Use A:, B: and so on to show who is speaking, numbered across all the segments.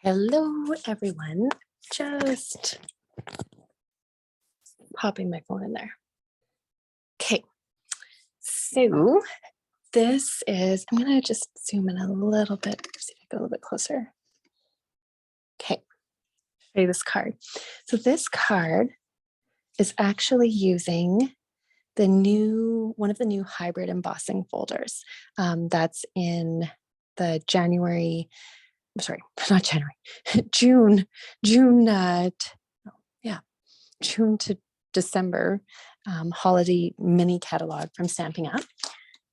A: Hello, everyone. Just popping my phone in there. Okay, so this is, I'm going to just zoom in a little bit, see if I go a little bit closer. Okay, show you this card. So this card is actually using the new, one of the new hybrid embossing folders that's in the January, sorry, not January, June to December holiday mini catalog from Stampin' Up.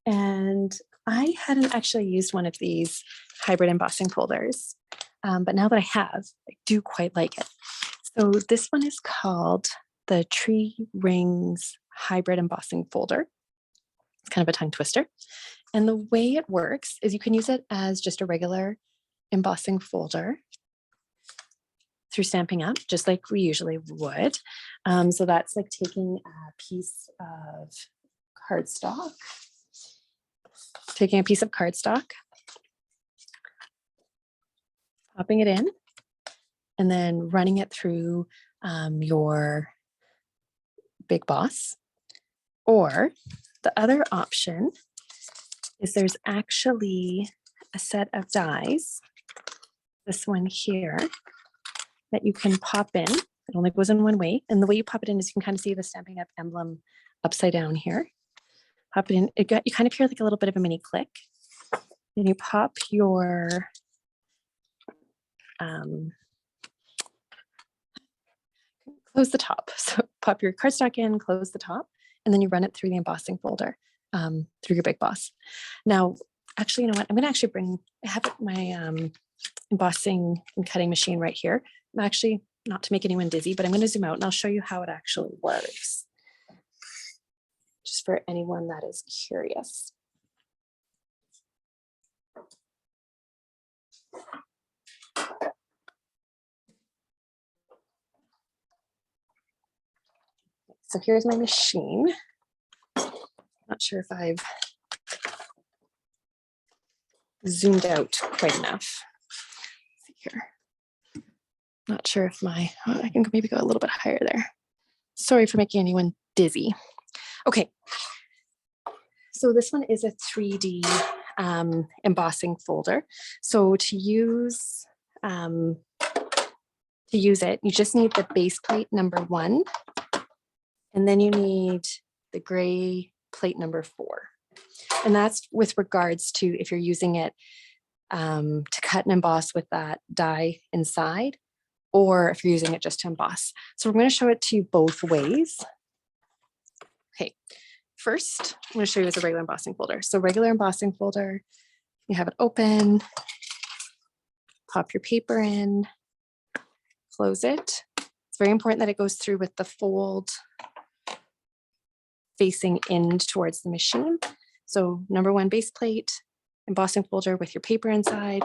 A: And I hadn't actually used one of these hybrid embossing folders, but now that I have, I do quite like it. So this one is called the Tree Rings Hybrid Embossing Folder. It's kind of a tongue twister. And the way it works is you can use it as just a regular embossing folder through Stampin' Up, just like we usually would. So that's like taking a piece of cardstock, popping it in, and then running it through your Big Boss. Or the other option is there's actually a set of dies, this one here, that you can pop in. It only goes in one way. And the way you pop it in is you can kind of see the Stampin' Up emblem upside down here. Pop it in. You kind of hear like a little bit of a mini click. Then you pop your close the top. So pop your cardstock in, close the top, and then you run it through the embossing folder through your Big Boss. Now, actually, you know what? I'm going to actually I have my embossing and cutting machine right here. I'm actually, not to make anyone dizzy, but I'm going to zoom out and I'll show you how it actually works, just for anyone that is curious. So here's my machine. Not sure if I've zoomed out quite enough. Let's see here. Not sure if I can maybe go a little bit higher there. Sorry for making anyone dizzy. Okay. So this one is a 3D embossing folder. So to use it, you just need the base plate number 1, and then you need the gray plate number 4. And that's with regards to if you're using it to cut and emboss with that die inside, or if you're using it just to emboss. So we're going to show it to you both ways. Okay, first, I'm going to show you as a regular embossing folder. So regular embossing folder, you have it open, pop your paper in, close it. It's very important that it goes through with the fold facing in towards the machine. So number 1 base plate, embossing folder with your paper inside,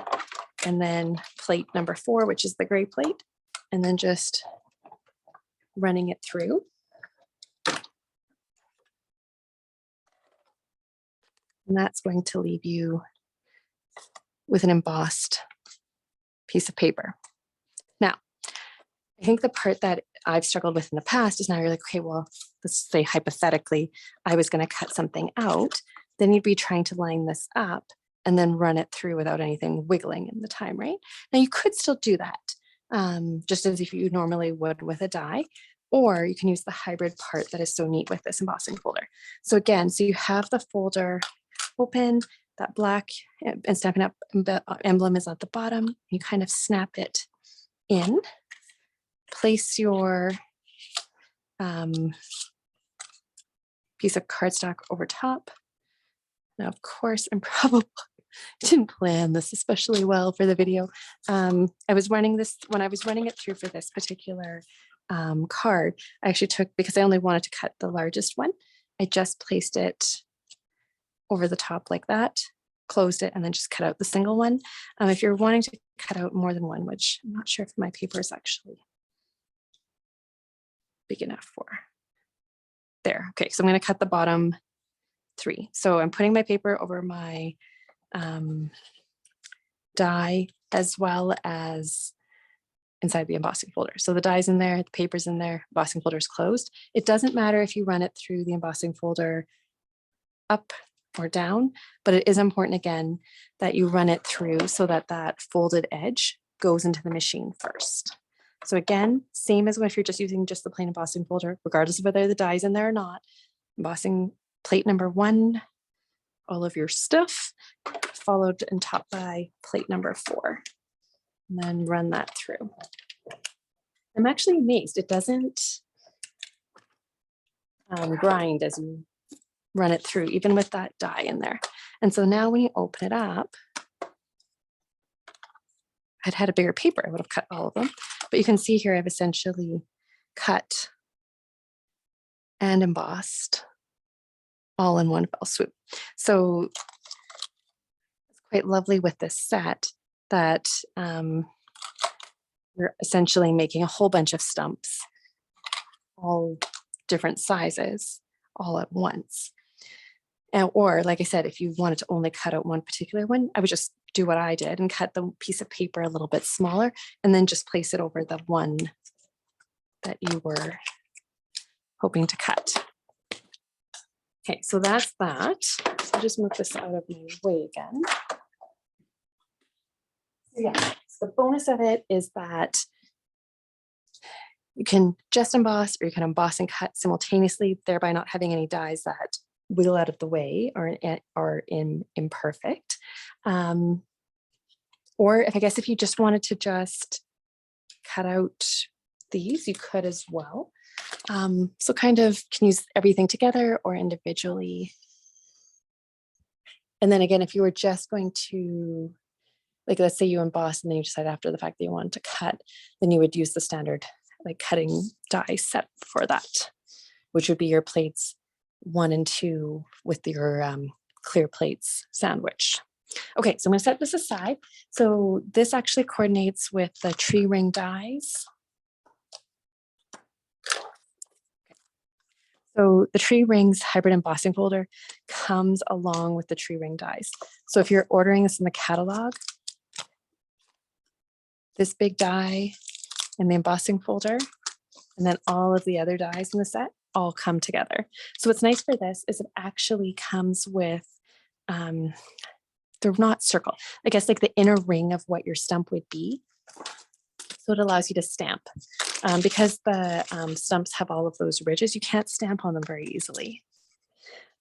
A: and then plate number 4, which is the gray plate, and then just running it through. And that's going to leave you with an embossed piece of paper. Now, I think the part that I've struggled with in the past is now you're like, okay, well, let's say hypothetically, I was going to cut something out. Then you'd be trying to line this up and then run it through without anything wiggling in the time, right? Now you could still do that, just as if you normally would with a die, or you can use the hybrid part that is so neat with this embossing folder. So again, so you have the folder open, that black and Stampin' Up emblem is at the bottom. You kind of snap it in, place your piece of cardstock over top. Now, of course, I'm probably didn't plan this especially well for the video. I was running this, when I was running it through for this particular card, I actually took, because I only wanted to cut the largest one, I just placed it over the top like that, closed it, and then just cut out the single one. If you're wanting to cut out more than one, which I'm not sure if my paper is actually big enough for. There, okay, so I'm going to cut the bottom 3. So I'm putting my paper over my die as well as inside the embossing folder. So the die's in there, the paper's in there, embossing folder is closed. It doesn't matter if you run it through the embossing folder up or down, but it is important again that you run it through so that that folded edge goes into the machine first. So again, same as if you're just using just the plain embossing folder, regardless of whether the die's in there or not. Embossing plate number 1, all of your stuff, followed and topped by plate number 4. And then run that through. I'm actually amazed it doesn't grind as you run it through, even with that die in there. And so now when you open it up, I'd had a bigger paper, I would have cut all of them. But you can see here I've essentially cut and embossed all in one fell swoop. So it's quite lovely with this set that you're essentially making a whole bunch of stumps, all different sizes, all at once. And, or like I said, if you wanted to only cut out one particular one, I would just do what I did and cut the piece of paper a little bit smaller and then just place it over the one that you were hoping to cut. Okay, so that's that. So I'll just move this out of my way again. Yeah, the bonus of it is that you can just emboss or you can emboss and cut simultaneously, thereby not having any dies that wiggle out of the way or are imperfect. Or if I guess if you just wanted to just cut out these, you could as well. So kind of can use everything together or individually. And then again, if you were just going to, like, let's say you emboss and then you decide after the fact that you wanted to cut, then you would use the standard like cutting die set for that, which would be your plates 1 and 2 with your clear plates sandwich. Okay, so I'm going to set this aside. So this actually coordinates with the tree ring dies. So the tree rings hybrid embossing folder comes along with the tree ring dies. So if you're ordering this in the catalog, this big die in the embossing folder, and then all of the other dies in the set all come together. So what's nice for this is it actually comes with, they're not circle, I guess like the inner ring of what your stump would be. So it allows you to stamp. Because the stumps have all of those ridges, you can't stamp on them very easily.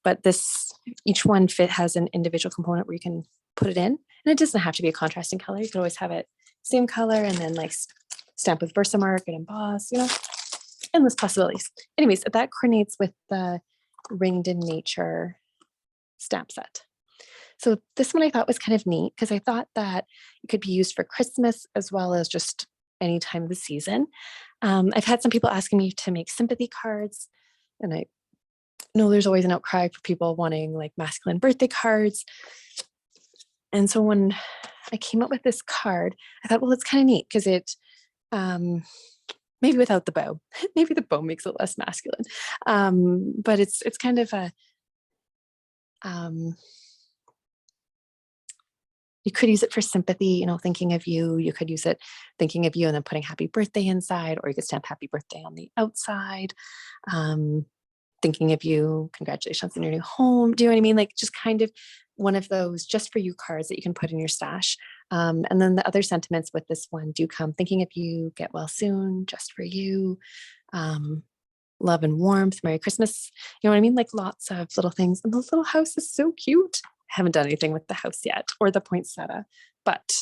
A: But this, each one has an individual component where you can put it in. And it doesn't have to be a contrasting color. You could always have it same color and then like stamp with Versamark and emboss, you know, endless possibilities. Anyways, that coordinates with the Ringed in Nature stamp set. So this one I thought was kind of neat because I thought that it could be used for Christmas as well as just any time of the season. I've had some people asking me to make sympathy cards, and I know there's always an outcry for people wanting like masculine birthday cards. And so when I came up with this card, I thought, well, it's kind of neat because it, maybe without the bow, maybe the bow makes it less masculine. But it's kind of a, you could use it for sympathy, you know, thinking of you. You could use it thinking of you and then putting happy birthday inside, or you could stamp happy birthday on the outside. Thinking of you, congratulations on your new home. Do you know what I mean? Like just kind of one of those just for you cards that you can put in your stash. And then the other sentiments with this one do come thinking of you, get well soon, just for you, love and warmth, Merry Christmas. You know what I mean? Like lots of little things. And the little house is so cute. I haven't done anything with the house yet or the poinsettia, but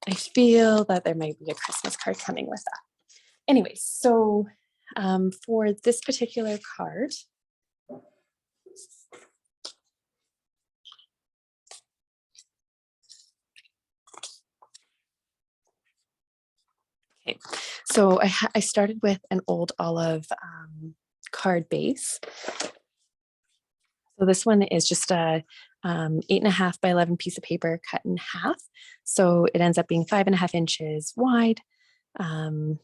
A: I feel that there might be a Christmas card coming with that. Anyways, so for this particular card, okay, so I started with an old olive card base. So this one is just a 8.5 by 11 piece of paper cut in half. So it ends up being 5.5 inches wide. And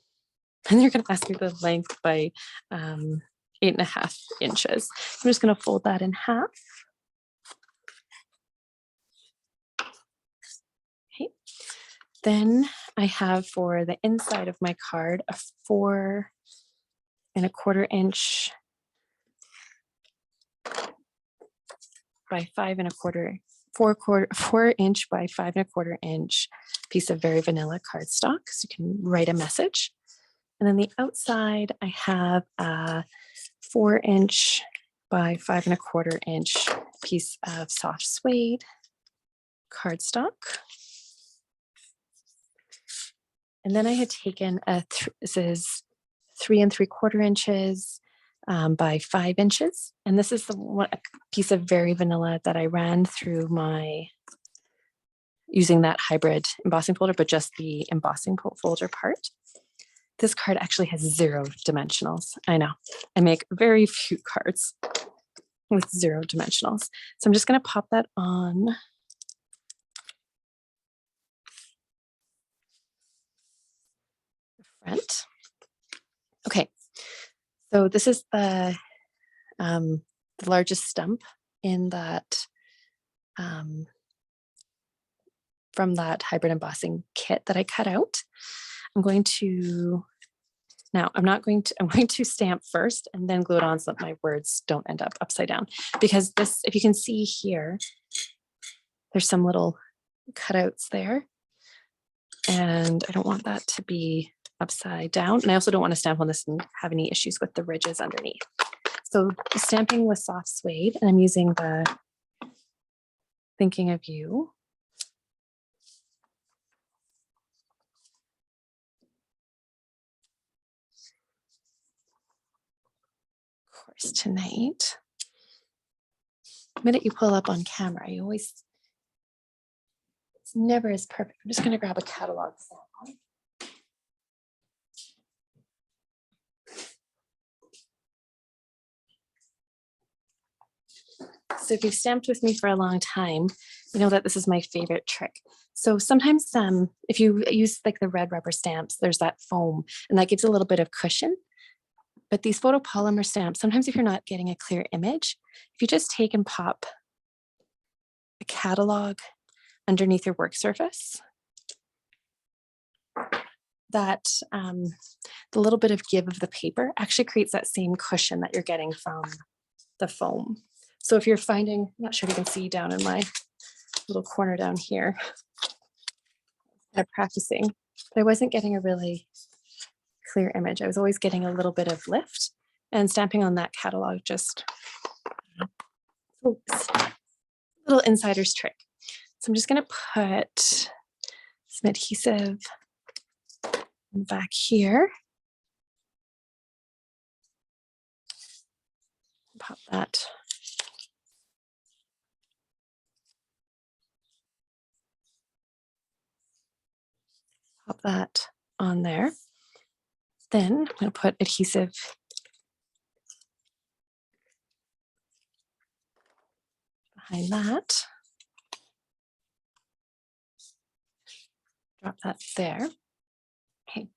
A: you're going to ask me the length by 8.5 inches. I'm just going to fold that in half. Okay. Then I have for the inside of my card a 4¼ inch by 5¼ 4 inch by 5¼ inch piece of very vanilla cardstock, so you can write a message. And then the outside, I have a 4 inch by 5¼ inch piece of soft suede cardstock. And then I had taken this is 3¾ inches by 5 inches. And this is a piece of very vanilla that I ran through using that hybrid embossing folder, but just the embossing folder part. This card actually has 0 dimensionals. I know, I make very few cards with 0 dimensionals. So I'm just gonna pop that on. The front. Okay, so this is the largest stump in that from that hybrid embossing kit that I cut out. I'm going to stamp first and then glue it on so that my words don't end up upside down. Because this, if you can see here, there's some little cutouts there. And I don't want that to be upside down. And I also don't want to stamp on this and have any issues with the ridges underneath. So stamping with soft suede, and I'm using the Thinking of You. Course tonight. The minute you pull up on camera, it's never as perfect. I'm just going to grab a catalog sample. So if you've stamped with me for a long time, you know that this is my favorite trick. So sometimes if you use like the red rubber stamps, there's that foam and that gives a little bit of cushion. But these photopolymer stamps, sometimes if you're not getting a clear image, if you just take and pop a catalog underneath your work surface, that the little bit of give of the paper actually creates that same cushion that you're getting from the foam. So if you're finding, I'm not sure if you can see down in my little corner down here, I'm practicing, but I wasn't getting a really clear image. I was always getting a little bit of lift, and stamping on that catalog just a little insider's trick. So I'm just going to put some adhesive back here. Pop that. Pop that on there. Then I'm going to put adhesive behind that. Drop that there. Okay,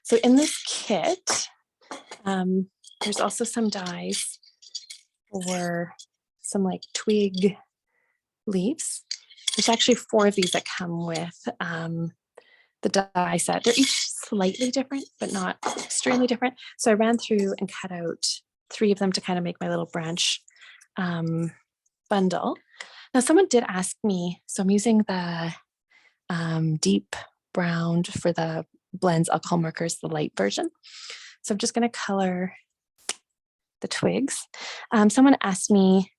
A: so in this kit, there's also some dies for some like twig leaves. There's actually 4 of these that come with the die set. They're each slightly different, but not extremely different. So I ran through and cut out 3 of them to kind of make my little branch bundle. Now someone did ask me, so I'm using the deep brown for the blends alcohol markers, the light version. So I'm just going to color the twigs. Someone asked me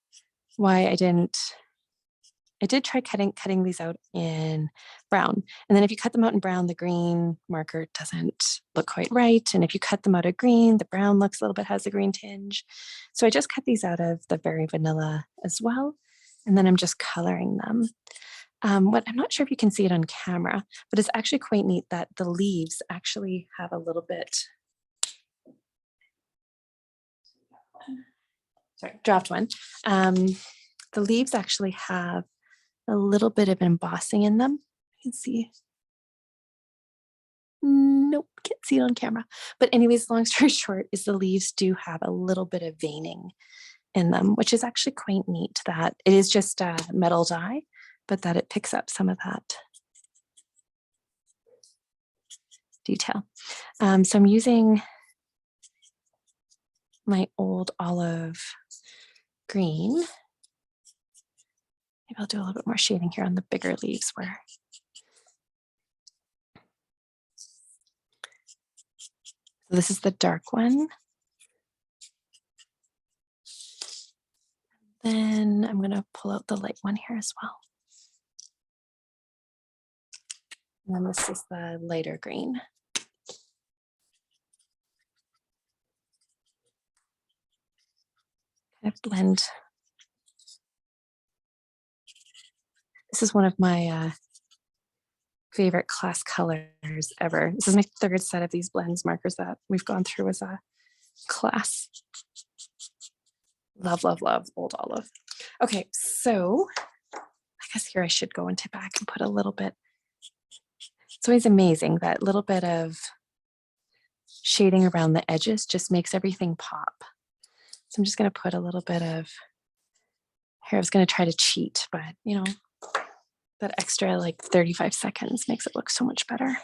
A: why I did try cutting these out in brown. And then if you cut them out in brown, the green marker doesn't look quite right. And if you cut them out of green, the brown looks a little bit, has a green tinge. So I just cut these out of the very vanilla as well. And then I'm just coloring them. What I'm not sure if you can see it on camera, but it's actually quite neat that the leaves actually have a little bit, sorry, dropped one. The leaves actually have a little bit of embossing in them. You can see. Nope, can't see it on camera. But anyways, long story short is the leaves do have a little bit of veining in them, which is actually quite neat that it is just a metal die, but that it picks up some of that detail. So I'm using my old olive green. Maybe I'll do a little bit more shading here on the bigger leaves where. So this is the dark one. Then I'm going to pull out the light one here as well. And then this is the lighter green. Kind of blend. This is one of my favorite class colors ever. This is my third set of these blends markers that we've gone through as a class. Love, love, love Old Olive. Okay, so I guess here I should go into back and put a little bit. It's always amazing that little bit of shading around the edges just makes everything pop. So I'm just going to put a little bit of here. I was going to try to cheat, but you know, that extra like 35 seconds makes it look so much better.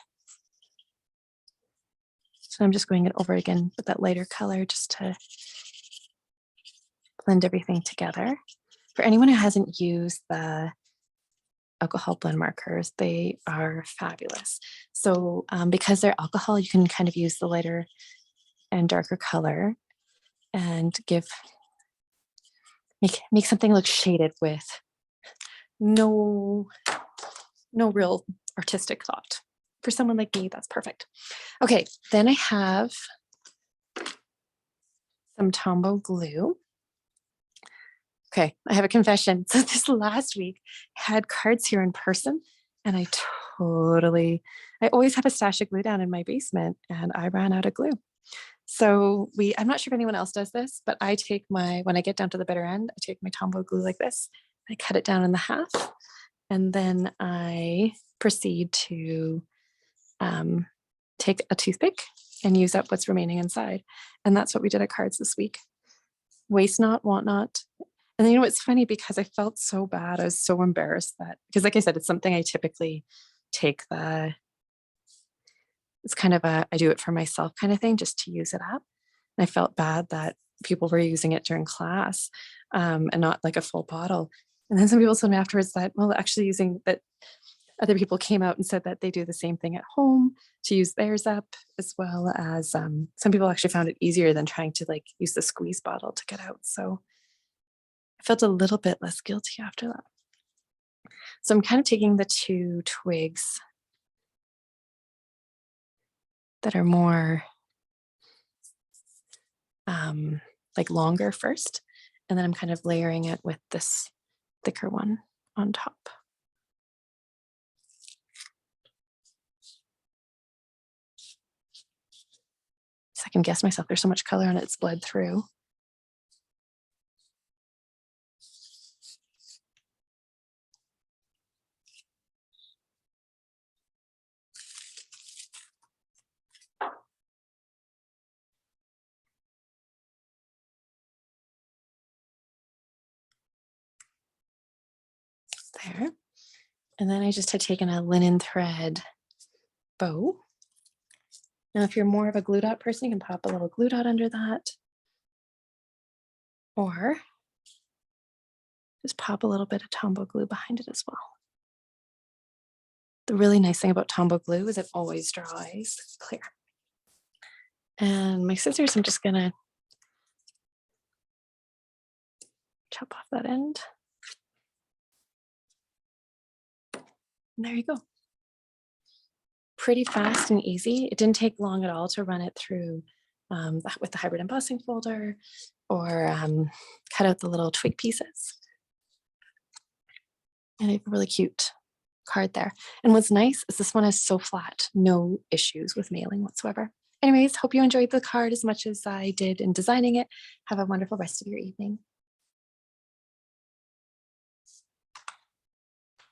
A: So I'm just going it over again with that lighter color just to blend everything together. For anyone who hasn't used the alcohol blend markers, they are fabulous. So because they're alcohol, you can kind of use the lighter and darker color and make something look shaded with no real artistic thought. For someone like me, that's perfect. Okay, then I have some Tombow glue. Okay, I have a confession. So this last week I had cards here in person and I always have a stash of glue down in my basement and I ran out of glue. So I'm not sure if anyone else does this, but I take when I get down to the bitter end, I take my Tombow glue like this, I cut it down in the half, and then I proceed to take a toothpick and use up what's remaining inside. And that's what we did at cards this week. Waste not, want not. And then, you know, it's funny because I felt so bad. I was so embarrassed because like I said, it's something I typically take it's kind of I do it for myself kind of thing, just to use it up. And I felt bad that people were using it during class and not like a full bottle. And then some people told me afterwards that, well, actually using that, other people came out and said that they do the same thing at home to use theirs up, as well as some people actually found it easier than trying to like use the squeeze bottle to get out. So I felt a little bit less guilty after that. So I'm kind of taking the two twigs that are more like longer first, and then I'm kind of layering it with this thicker one on top. Second guess myself, there's so much color on it, it's bled through. There. And then I just had taken a linen thread bow. Now, if you're more of a glue dot person, you can pop a little glue dot under that. Or just pop a little bit of Tombow glue behind it as well. The really nice thing about Tombow glue is it always dries clear. And my scissors, I'm just gonna chop off that end. And there you go. Pretty fast and easy. It didn't take long at all to run it through with the hybrid embossing folder or cut out the little twig pieces. And I have a really cute card there. And what's nice is this one is so flat, no issues with mailing whatsoever. Anyways, hope you enjoyed the card as much as I did in designing it. Have a wonderful rest of your evening.